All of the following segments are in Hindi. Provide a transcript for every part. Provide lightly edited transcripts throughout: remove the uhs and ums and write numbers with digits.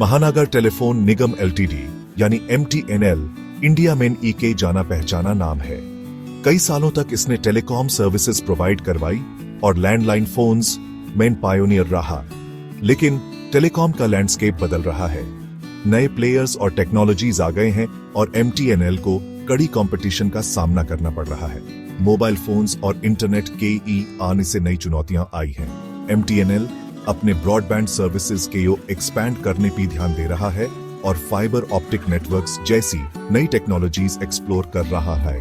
महानगर टेलीफोन निगम एलटीडी यानी MTNL इंडिया में के जाना पहचाना नाम है। कई सालों तक इसने टेलीकॉम सर्विसेज प्रोवाइड करवाई और लैंडलाइन फोन्स में पायोनियर रहा। लेकिन टेलीकॉम का लैंडस्केप बदल रहा है। नए प्लेयर्स और टेक्नोलॉजीज आ गए हैं और MTNL को कड़ी कंपटीशन का सामना करना पड़ रहा है। मोबाइल फोन्स और इंटरनेट के आने से नई चुनौतियां आई हैं। MTNL अपने ब्रॉडबैंड सर्विसेज के एक्सपैंड करने पर ध्यान दे रहा है और फाइबर ऑप्टिक नेटवर्क्स जैसी नई टेक्नोलॉजीज एक्सप्लोर कर रहा है।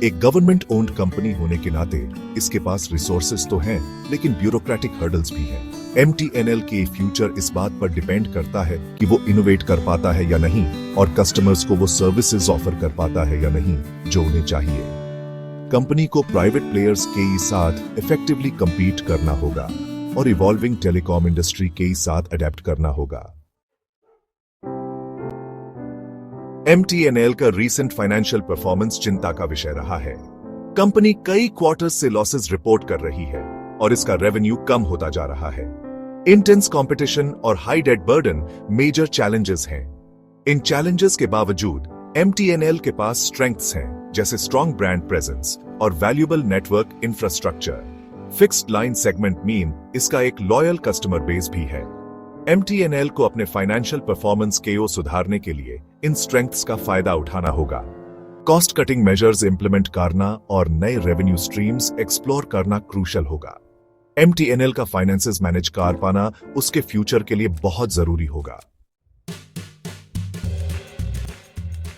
एक गवर्नमेंट ओन्ड कंपनी होने के नाते इसके पास रिसोर्सेज तो हैं, लेकिन ब्यूरोक्रेटिक हर्डल्स भी हैं। MTNL के फ्यूचर इस बात पर डिपेंड करता है कि वो इनोवेट कर पाता है या नहीं और कस्टमर्स को वो सर्विसेज ऑफर कर पाता है या नहीं जो उन्हें चाहिए। कंपनी को प्राइवेट प्लेयर्स के साथ इफेक्टिवली compete करना होगा और इवॉल्विंग टेलीकॉम इंडस्ट्री के साथ अडेप्ट करना होगा। MTNL का रीसेंट फाइनेंशियल परफॉर्मेंस चिंता का विषय रहा है। कंपनी कई क्वार्टर्स से लॉसेस रिपोर्ट कर रही है और इसका रेवेन्यू कम होता जा रहा है। इंटेंस कंपटीशन और high debt burden major challenges हैं। इन चैलेंजेस के बावजूद MTNL के पास स्ट्रेंथ्स हैं, जैसे स्ट्रॉन्ग ब्रांड प्रेजेंस और valuable network infrastructure. Fixed line segment mean इसका एक लॉयल कस्टमर बेस भी है। MTNL को अपने फाइनेंशियल परफॉर्मेंस के सुधारने के लिए इन स्ट्रेंथ्स का फायदा उठाना होगा। कॉस्ट कटिंग मेजर्स इंप्लीमेंट करना और नए रेवेन्यू स्ट्रीम्स एक्सप्लोर करना क्रूशल होगा। MTNL का फाइनेंसेस मैनेज कर पाना उसके फ्यूचर के लिए बहुत जरूरी होगा।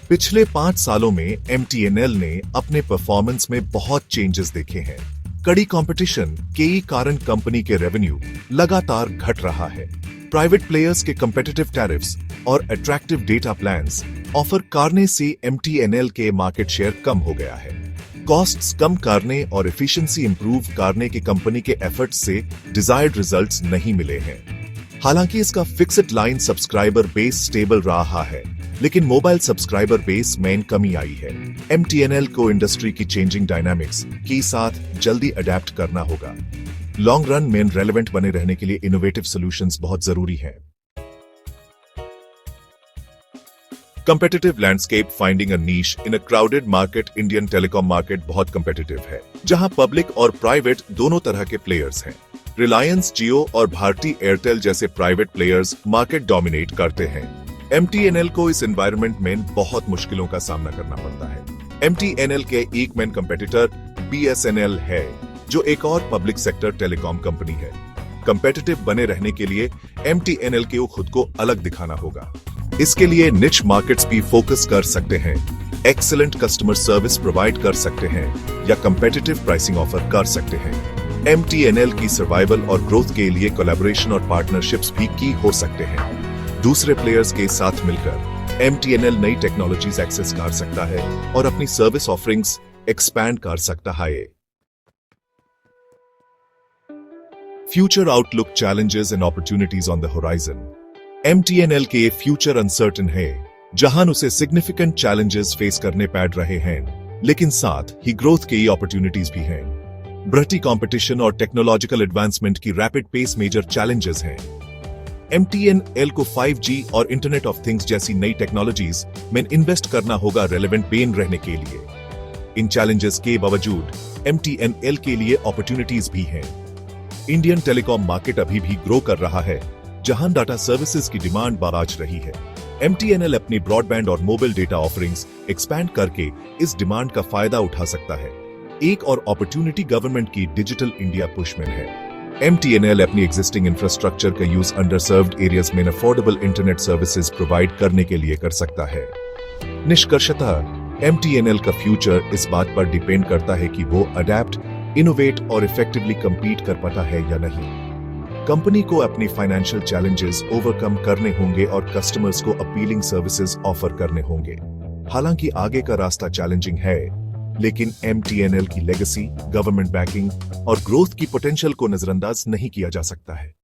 पिछले 5 सालों में MTNL ने अपने परफॉर्मेंस में बहुत चेंजेस देखे हैं। कड़ी कंपटीशन के कारण कंपनी के रेवेन्यू लगातार घट रहा है। प्राइवेट प्लेयर्स के कंपेटिटिव टैरिफ्स और अट्रैक्टिव डेटा प्लान्स ऑफर करने से MTNL के मार्केट शेयर कम हो गया है। कॉस्ट्स कम करने और एफिशिएंसी इंप्रूव करने के कंपनी के एफर्ट्स से डिजायर्ड रिजल्ट्स नहीं मिले हैं। हालांकि इसका fixed line subscriber base stable रहा है, लेकिन मोबाइल सब्सक्राइबर बेस में कमी आई है। MTNL को इंडस्ट्री की चेंजिंग डायनामिक्स के साथ जल्दी अडेप्ट करना होगा। लॉन्ग रन में रेलेवेंट बने रहने के लिए इनोवेटिव सॉल्यूशंस बहुत जरूरी हैं। Competitive landscape finding a niche in a crowded market। Indian telecom market बहुत competitive है, जहां पब्लिक और प्राइवेट दोनों तरह के प्लेयर्स हैं। रिलायंस, जियो और भारती एयरटेल जैसे प्राइवेट प्लेयर्स मार्केट डोमिनेट करते हैं। MTNL को इस एनवायरनमेंट में बहुत मुश्किलों का सामना करना पड़ता है। MTNL के एक मेन कंपेटिटर BSNL है, जो एक और पब्लिक सेक्टर टेलीकॉम कंपनी है। कंपेटिटिव बने रहने के लिए MTNL को खुद को अलग दिखाना होगा। इसके लिए निच मार्केट्स भी फोकस कर सकते हैं, एक्सीलेंट कस्टमर सर्विस प्रोवाइड कर सकते हैं या कंपेटिटिव प्राइसिंग ऑफर कर सकते हैं। MTNL की सर्वाइवल और ग्रोथ के लिए कोलैबोरेशन और पार्टनरशिप्स भी की हो सकते हैं। दूसरे प्लेयर्स के साथ मिलकर MTNL नई टेक्नोलॉजीज एक्सेस कर सकता है और अपनी सर्विस ऑफरिंग्स एक्सपैंड कर सकता है। Future outlook, challenges and opportunities on the horizon. MTNL के फ्यूचर अनसर्टेन है, जहां उसे सिग्निफिकेंट चैलेंजेस फेस करने पड़ रहे हैं, लेकिन साथ ही ग्रोथ के अपॉर्चुनिटीज भी हैं। बढ़ती कंपटीशन और टेक्नोलॉजिकल एडवांसमेंट की रैपिड पेस मेजर चैलेंजेस हैं। MTNL को 5G और इंटरनेट ऑफ थिंग्स जैसी नई टेक्नोलॉजीज में इन्वेस्ट करना होगा रेलेवेंट बेन रहने के लिए। इन चैलेंजेस के बावजूद MTNL के लिए अपॉर्चुनिटीज भी हैं। इंडियन टेलीकॉम मार्केट अभी भी ग्रो कर रहा है, जहां डाटा सर्विसेज की डिमांड बाराज रही है। MTNL अपनी ब्रॉडबैंड और मोबाइल डेटा ऑफरिंग्स एक्सपैंड करके इस डिमांड का फायदा उठा सकता है। एक और अपॉर्चुनिटी गवर्नमेंट की डिजिटल इंडिया पुश में है। MTNL अपनी एग्जिस्टिंग इंफ्रास्ट्रक्चर का यूज अंडरसर्व्ड एरियाज में अफोर्डेबल इंटरनेट सर्विसेज प्रोवाइड करने के लिए कर सकता है। निष्कर्षतः MTNL का फ्यूचर इस बात पर डिपेंड करता है कि वो अडेप्ट, इनोवेट और इफेक्टिवली compete कर पाता है या नहीं। कंपनी को अपनी फाइनेंशियल चैलेंजेस ओवरकम करने होंगे और कस्टमर्स को अपीलिंग सर्विसेज ऑफर करने होंगे। हालांकि आगे का रास्ता चैलेंजिंग है, लेकिन MTNL की लेगेसी, गवर्नमेंट बैकिंग और ग्रोथ की पोटेंशियल को नजरअंदाज नहीं किया जा सकता है।